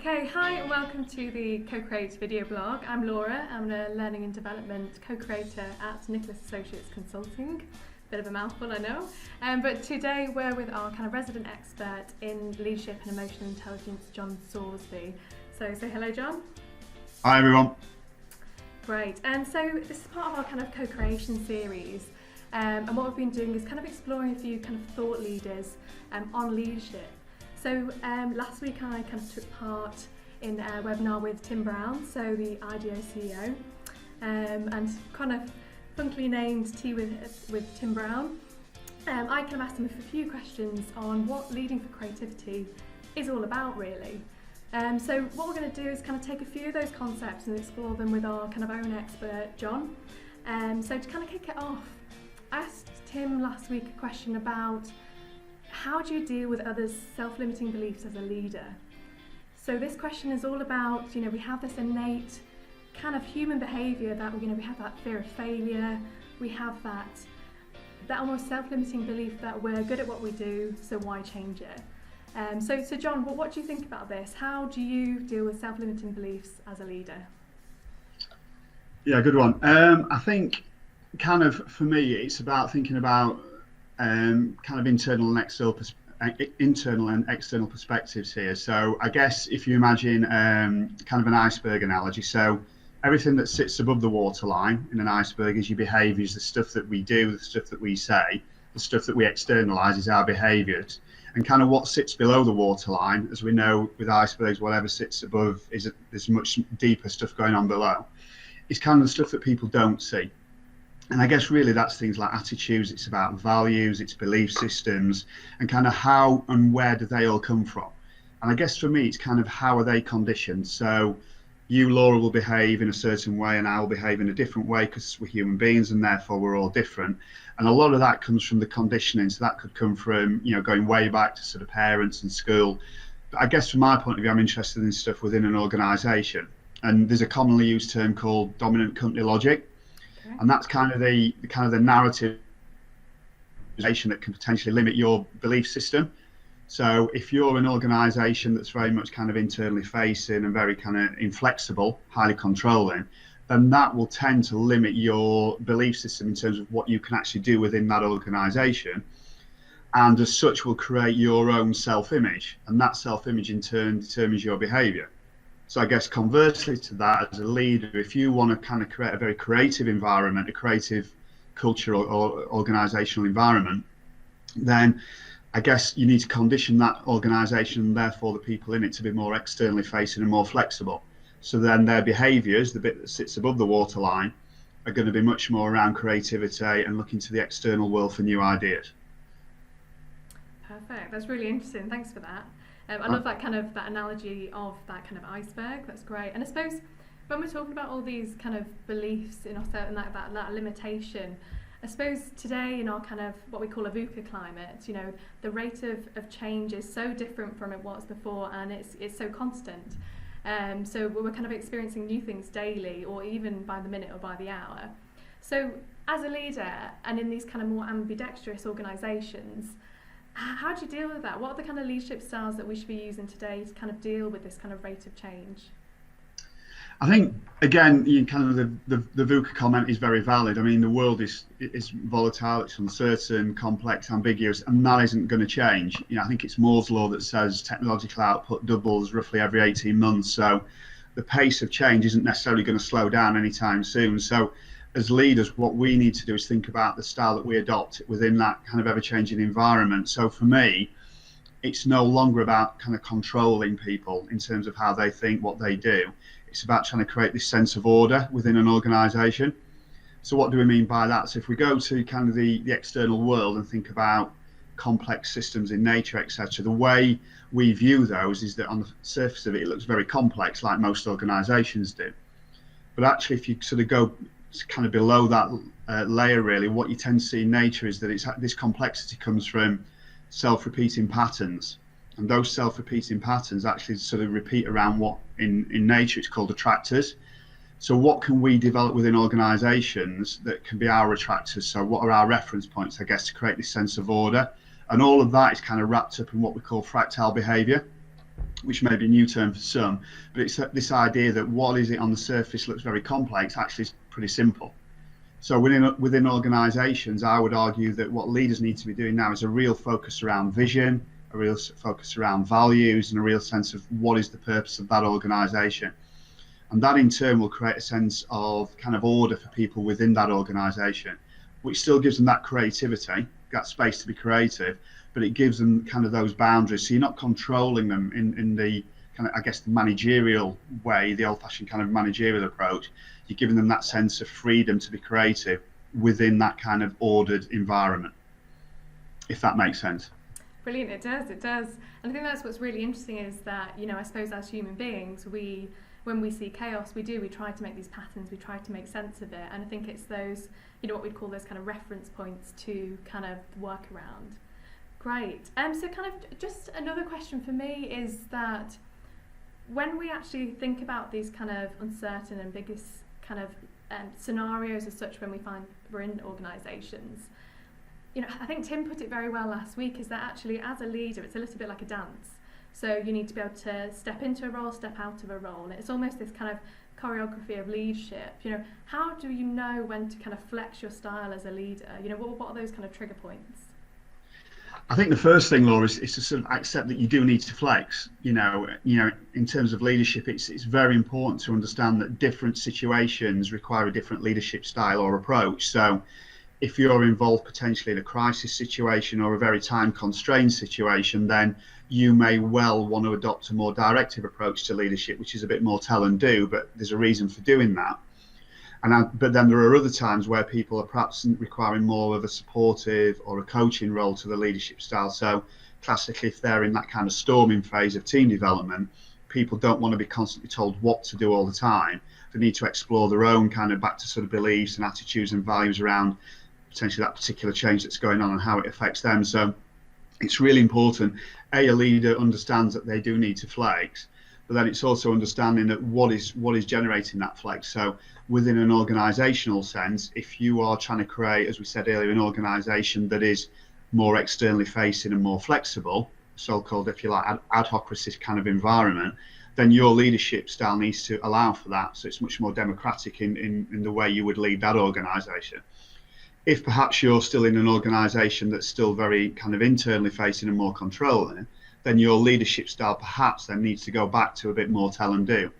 Okay, hi and welcome to the Co-Create video blog. I'm Laura, I'm a Learning and Development co-creator at Nicholas Associates Consulting. Bit of a mouthful, I know. But today we're with our kind of resident expert in leadership and emotional intelligence, John Sorsby. So say hello, John. Hi everyone. Great, and so this is part of our kind of co-creation series. And what we've been doing is kind of exploring a few kind of thought leaders on leadership. So last week I kind of took part in a webinar with Tim Brown, so the IDEO CEO, and kind of funkily named Tea with Tim Brown. I kind of asked him a few questions on what leading for creativity is all about, really. So what we're going to do is kind of take a few of those concepts and explore them with our kind of own expert, John. So to kind of kick it off, I asked Tim last week a question about how do you deal with others' self-limiting beliefs as a leader? So this question is all about, we have this innate kind of human behaviour that, we have that fear of failure, we have that almost self-limiting belief that we're good at what we do, so why change it? So John, what do you think about this? How do you deal with self-limiting beliefs as a leader? Yeah, good one. I think kind of for me, it's about thinking about kind of internal and external perspectives here. So I guess if you imagine kind of an iceberg analogy, so everything that sits above the waterline in an iceberg is your behaviours, the stuff that we do, the stuff that we say, the stuff that we externalise is our behaviours. And kind of what sits below the waterline, as we know with icebergs, whatever sits above there's much deeper stuff going on below. It's kind of the stuff that people don't see. And I guess really that's things like attitudes, it's about values, it's belief systems, and kind of how and where do they all come from. And I guess for me, it's kind of how are they conditioned. So you, Laura, will behave in a certain way and I will behave in a different way because we're human beings and therefore we're all different. And a lot of that comes from the conditioning. So that could come from, going way back to sort of parents and school. But I guess from my point of view, I'm interested in stuff within an organisation. And there's a commonly used term called dominant company logic. And that's kind of the narrative that can potentially limit your belief system. So if you're an organisation that's very much kind of internally facing and very kind of inflexible, highly controlling, then that will tend to limit your belief system in terms of what you can actually do within that organisation. And as such will create your own self-image. And that self-image in turn determines your behaviour. So I guess conversely to that, as a leader, if you want to kind of create a very creative environment, a creative cultural or organisational environment, then I guess you need to condition that organisation and therefore the people in it to be more externally facing and more flexible. So then their behaviours, the bit that sits above the waterline, are going to be much more around creativity and looking to the external world for new ideas. Perfect. That's really interesting. Thanks for that. I love that analogy of that kind of iceberg. That's great. And I suppose when we're talking about all these kind of beliefs in ourselves and that limitation, I suppose today in our kind of what we call a VUCA climate, the rate of change is so different from it was before, and it's so constant. So we're kind of experiencing new things daily, or even by the minute or by the hour. So as a leader, and in these kind of more ambidextrous organisations, how do you deal with that? What are the kind of leadership styles that we should be using today to kind of deal with this kind of rate of change? I think, again, the VUCA comment is very valid. I mean, the world is volatile, it's uncertain, complex, ambiguous, and that isn't going to change. I think it's Moore's law that says technological output doubles roughly every 18 months. So the pace of change isn't necessarily going to slow down anytime soon. So as leaders, what we need to do is think about the style that we adopt within that kind of ever-changing environment. So for me, it's no longer about kind of controlling people in terms of how they think, what they do. It's about trying to create this sense of order within an organisation. So what do we mean by that? So if we go to kind of the external world and think about complex systems in nature, etc., the way we view those is that on the surface of it, it looks very complex, like most organisations do. But actually, if you sort of go kind of below that layer, really, what you tend to see in nature is that this complexity comes from self-repeating patterns, and those self-repeating patterns actually sort of repeat around what in nature it's called attractors. So what can we develop within organisations that can be our attractors? So what are our reference points, I guess, to create this sense of order? And all of that is kind of wrapped up in what we call fractal behaviour. which may be a new term for some, but it's this idea that what is it on the surface looks very complex, actually is pretty simple. So within organisations, I would argue that what leaders need to be doing now is a real focus around vision, a real focus around values, and a real sense of what is the purpose of that organisation. And that in turn will create a sense of kind of order for people within that organisation, which still gives them that creativity, that space to be creative, but it gives them kind of those boundaries. So you're not controlling them in the kind of, I guess, the managerial way, the old-fashioned kind of managerial approach. You're giving them that sense of freedom to be creative within that kind of ordered environment, if that makes sense. Brilliant, it does. And I think that's what's really interesting is that, I suppose as human beings, when we see chaos, we try to make these patterns, we try to make sense of it. And I think it's those, what we'd call those kind of reference points to kind of work around. Great. So kind of just another question for me is that when we actually think about these kind of uncertain and biggest kind of scenarios as such when we're in organisations, I think Tim put it very well last week, is that actually as a leader, it's a little bit like a dance. So you need to be able to step into a role, step out of a role. And it's almost this kind of choreography of leadership. How do you know when to kind of flex your style as a leader? What are those kind of trigger points? I think the first thing, Laura, is to sort of accept that you do need to flex. In terms of leadership, it's very important to understand that different situations require a different leadership style or approach. So if you're involved potentially in a crisis situation or a very time-constrained situation, then you may well want to adopt a more directive approach to leadership, which is a bit more tell and do, but there's a reason for doing that. But then there are other times where people are perhaps requiring more of a supportive or a coaching role to the leadership style. So classically, if they're in that kind of storming phase of team development, people don't want to be constantly told what to do all the time. They need to explore their own kind of back to sort of beliefs and attitudes and values around potentially that particular change that's going on and how it affects them. So it's really important, a leader understands that they do need to flex, but then it's also understanding that what is generating that flex. So within an organizational sense, if you are trying to create, as we said earlier, an organization that is more externally facing and more flexible, so-called, if you like, adhocracy kind of environment, then your leadership style needs to allow for that. So it's much more democratic in the way you would lead that organization. If perhaps you're still in an organization that's still very kind of internally facing and more controlling, then your leadership style perhaps then needs to go back to a bit more tell and do.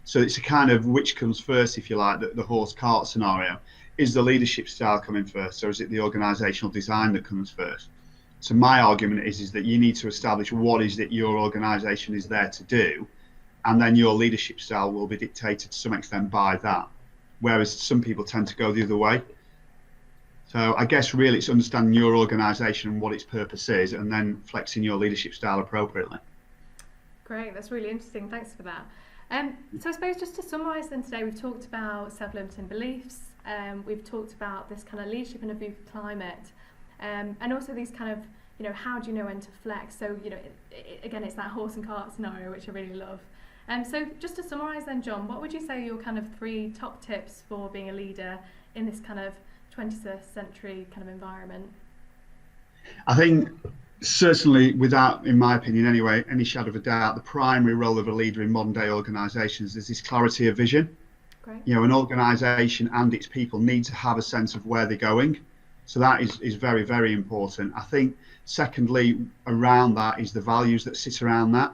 So it's a kind of which comes first, if you like, the horse cart scenario. Is the leadership style coming first, or is it the organizational design that comes first? So my argument is that you need to establish what is it your organization is there to do, and then your leadership style will be dictated to some extent by that. Whereas some people tend to go the other way. So I guess really it's understanding your organisation and what its purpose is, and then flexing your leadership style appropriately. Great, that's really interesting. Thanks for that. So I suppose just to summarise then today, we've talked about self-limiting beliefs, we've talked about this kind of leadership in a view for climate, and also these kind of, how do you know when to flex? So, again, it's that horse and cart scenario, which I really love. So just to summarise then, John, what would you say are your kind of 3 top tips for being a leader in this kind of 21st century kind of environment? I think certainly, without, in my opinion anyway, any shadow of a doubt, the primary role of a leader in modern day organisations is this clarity of vision. Great. An organisation and its people need to have a sense of where they're going. So that is very, very important. I think secondly, around that is the values that sit around that.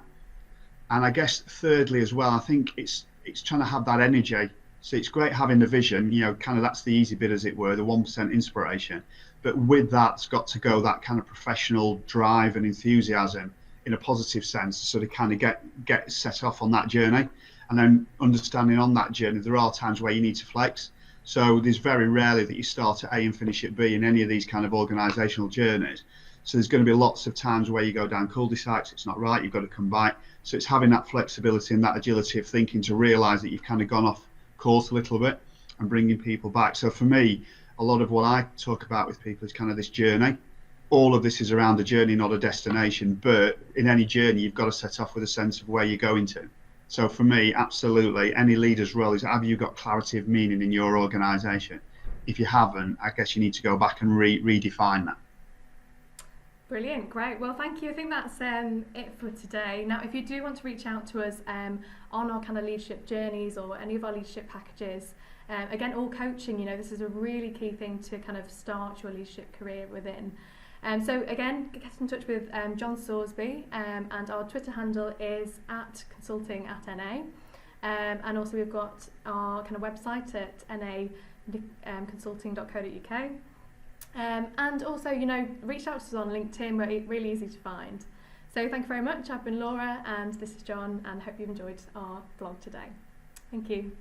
And I guess thirdly as well, I think it's trying to have that energy. So it's great having the vision, kind of that's the easy bit, as it were, the 1% inspiration. But with that, it's got to go that kind of professional drive and enthusiasm in a positive sense to sort of kind of get set off on that journey. And then understanding on that journey, there are times where you need to flex. So there's very rarely that you start at A and finish at B in any of these kind of organisational journeys. So there's going to be lots of times where you go down cul-de-sacs, it's not right, you've got to come back. So it's having that flexibility and that agility of thinking to realise that you've kind of gone off course a little bit and bringing people back. So for me, a lot of what I talk about with people is kind of this journey. All of this is around a journey, not a destination, but in any journey you've got to set off with a sense of where you're going to. So for me, absolutely, any leader's role is, have you got clarity of meaning in your organisation? If you haven't, I guess you need to go back and redefine that. Brilliant, great. Well, thank you. I think that's it for today. Now, if you do want to reach out to us on our kind of leadership journeys or any of our leadership packages, again, all coaching, this is a really key thing to kind of start your leadership career within. So again, get in touch with John Sorsby, and our Twitter handle is @consulting@NA. And also we've got our kind of website at naconsulting.co.uk. And also, reach out to us on LinkedIn. We're really easy to find. So thank you very much. I've been Laura, and this is John, and hope you've enjoyed our vlog today. Thank you.